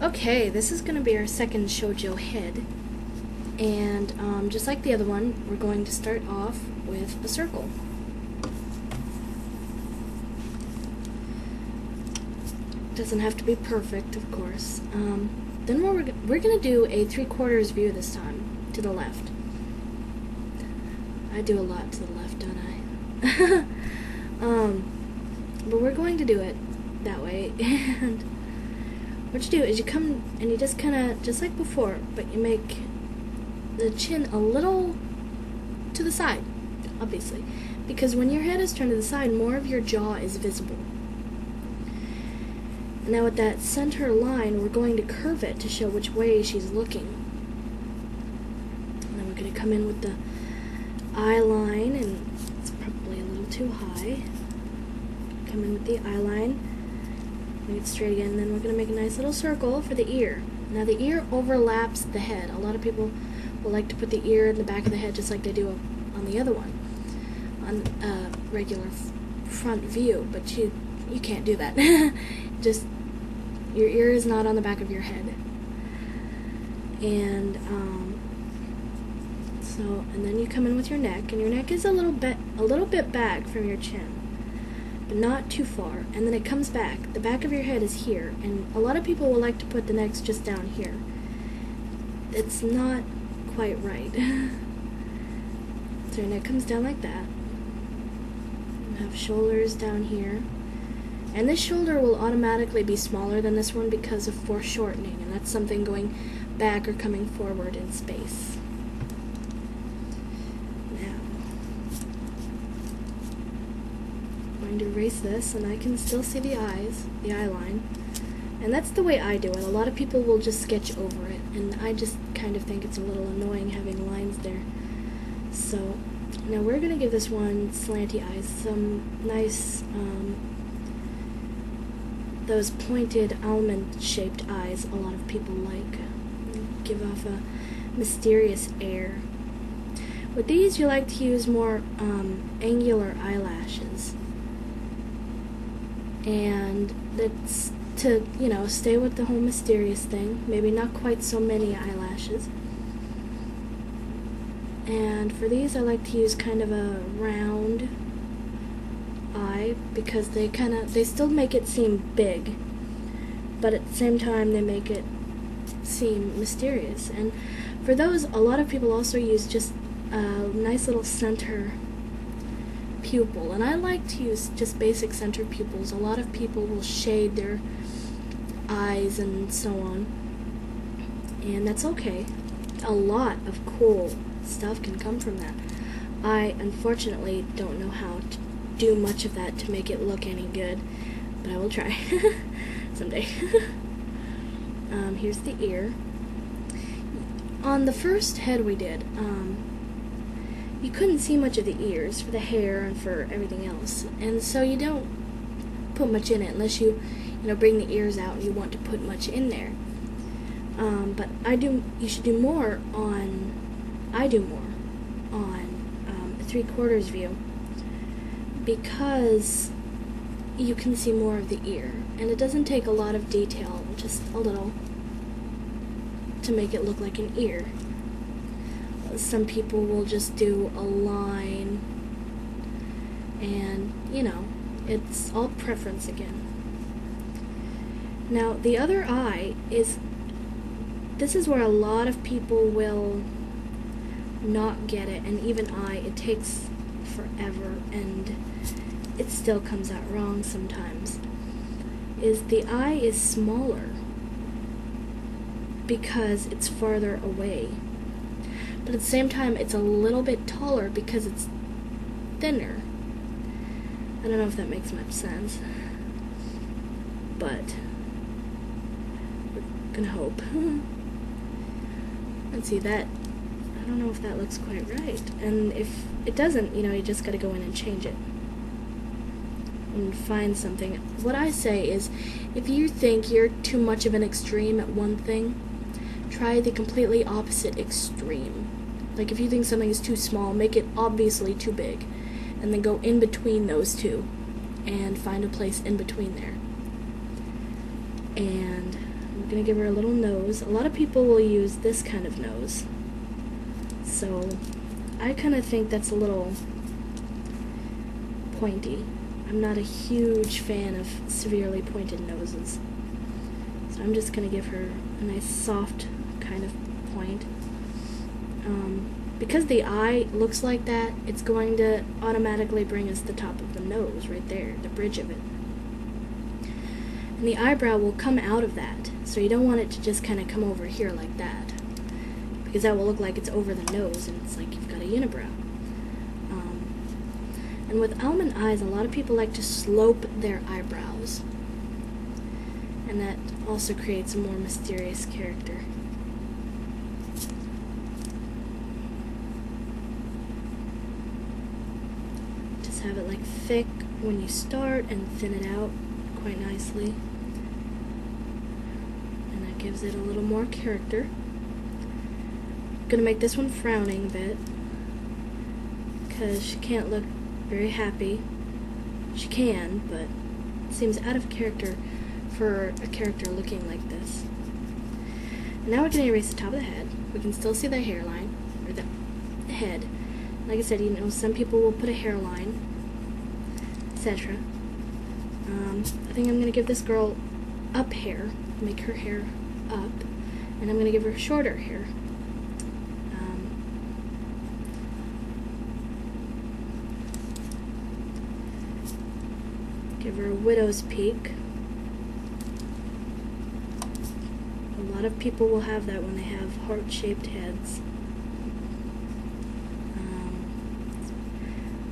Okay, this is going to be our second Shojo head. And just like the other one, we're going to start off with a circle. Doesn't have to be perfect, of course. Then we're going to do a 3/4 view this time, to the left. I do a lot to the left, don't I? But we're going to do it that way. And what you do is you come and you just kind of, just like before, but you make the chin a little to the side, obviously. Because when your head is turned to the side, more of your jaw is visible. Now with that center line, we're going to curve it to show which way she's looking. And then we're going to come in with the eye line, and it's probably a little too high. Come in with the eye line, make it straight again, and then we're going to make a nice little circle for the ear. Now the ear overlaps the head. A lot of people will like to put the ear in the back of the head just like they do on the other one, on regular front view, but you can't do that. Just, your ear is not on the back of your head. And and then you come in with your neck, and your neck is a little bit back from your chin, but not too far. And then it comes back. The back of your head is here, and a lot of people will like to put the necks just down here. It's not quite right. So your neck comes down like that. You have shoulders down here. And this shoulder will automatically be smaller than this one because of foreshortening, and that's something going back or coming forward in space. Now, I'm going to erase this, and I can still see the eyes, the eye line. And that's the way I do it. A lot of people will just sketch over it, and I just kind of think it's a little annoying having lines there. So, now we're going to give this one slanty eyes, some nice, those pointed almond-shaped eyes a lot of people like. Give off a mysterious air. With these, you like to use more angular eyelashes. And that's to, stay with the whole mysterious thing. Maybe not quite so many eyelashes. And for these, I like to use kind of a round eye, because they still make it seem big, but at the same time they make it seem mysterious. And for those, a lot of people also use just a nice little center pupil, and I like to use just basic center pupils. A lot of people will shade their eyes and so on, and that's okay. A lot of cool stuff can come from that. I unfortunately don't know how to do much of that to make it look any good, but I will try someday. Here's the ear. On the first head we did, you couldn't see much of the ears for the hair and for everything else, and so you don't put much in it unless you bring the ears out and you want to put much in there. But you should do more on, I do more on a 3/4 view, because you can see more of the ear, and it doesn't take a lot of detail, just a little, to make it look like an ear. Some people will just do a line, and it's all preference again. Now the other eye this is where a lot of people will not get it, and even it takes forever, and it still comes out wrong sometimes, is the eye is smaller because it's farther away, but at the same time it's a little bit taller because it's thinner. I don't know if that makes much sense, but we're gonna hope. Let's see, that, I don't know if that looks quite right, and if it doesn't, you just gotta go in and change it and find something. What I say is, if you think you're too much of an extreme at one thing, try the completely opposite extreme. Like if you think something is too small, make it obviously too big, and then go in between those two and find a place in between there. And we're going to give her a little nose. A lot of people will use this kind of nose. So I kind of think that's a little pointy. I'm not a huge fan of severely pointed noses. So I'm just going to give her a nice soft kind of point. Because the eye looks like that, it's going to automatically bring us the top of the nose right there, the bridge of it. And the eyebrow will come out of that, so you don't want it to just kind of come over here like that, because that will look like it's over the nose and it's like you've got a unibrow. And with almond eyes, a lot of people like to slope their eyebrows, and that also creates a more mysterious character. Just have it like thick when you start and thin it out quite nicely, and that gives it a little more character. I'm gonna make this one frowning a bit because she can't look very happy. She can, but it seems out of character for a character looking like this. And now we're going to erase the top of the head. We can still see the hairline, or the head. Like I said, you know, some people will put a hairline, etc. I think I'm going to give this girl up hair, make her hair up, and I'm going to give her shorter hair. Give her a widow's peak. A lot of people will have that when they have heart-shaped heads.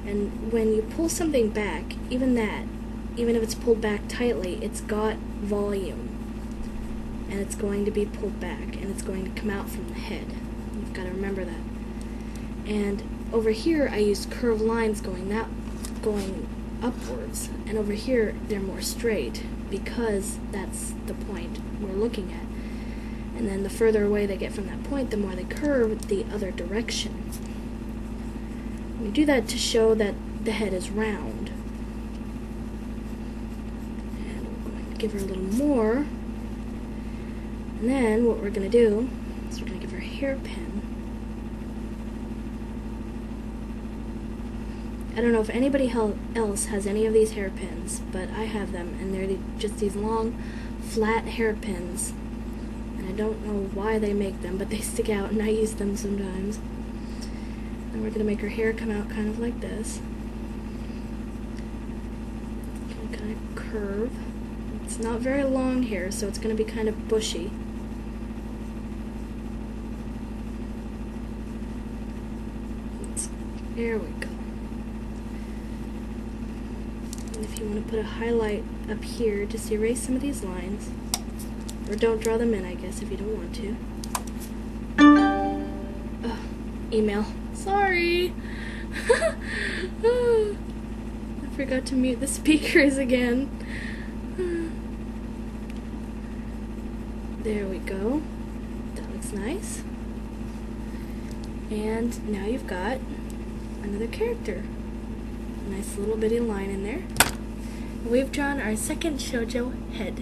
And when you pull something back, even if it's pulled back tightly, it's got volume. And it's going to be pulled back, and it's going to come out from the head. You've got to remember that. And over here, I use curved lines going upwards, and over here they're more straight because that's the point we're looking at. And then the further away they get from that point, the more they curve the other direction. We do that to show that the head is round. And we're going to give her a little more. And then what we're going to do is we're going to give her a hairpin. I don't know if anybody else has any of these hairpins, but I have them, and they're just these long, flat hairpins. And I don't know why they make them, but they stick out, and I use them sometimes. And we're going to make her hair come out kind of like this. Going to kind of curve. It's not very long hair, so it's going to be kind of bushy. There we go. And if you want to put a highlight up here, just erase some of these lines. Or don't draw them in, I guess, if you don't want to. Oh, email. Sorry! Oh, I forgot to mute the speakers again. There we go. That looks nice. And now you've got another character. A nice little bitty line in there. We've drawn our second Shojo head.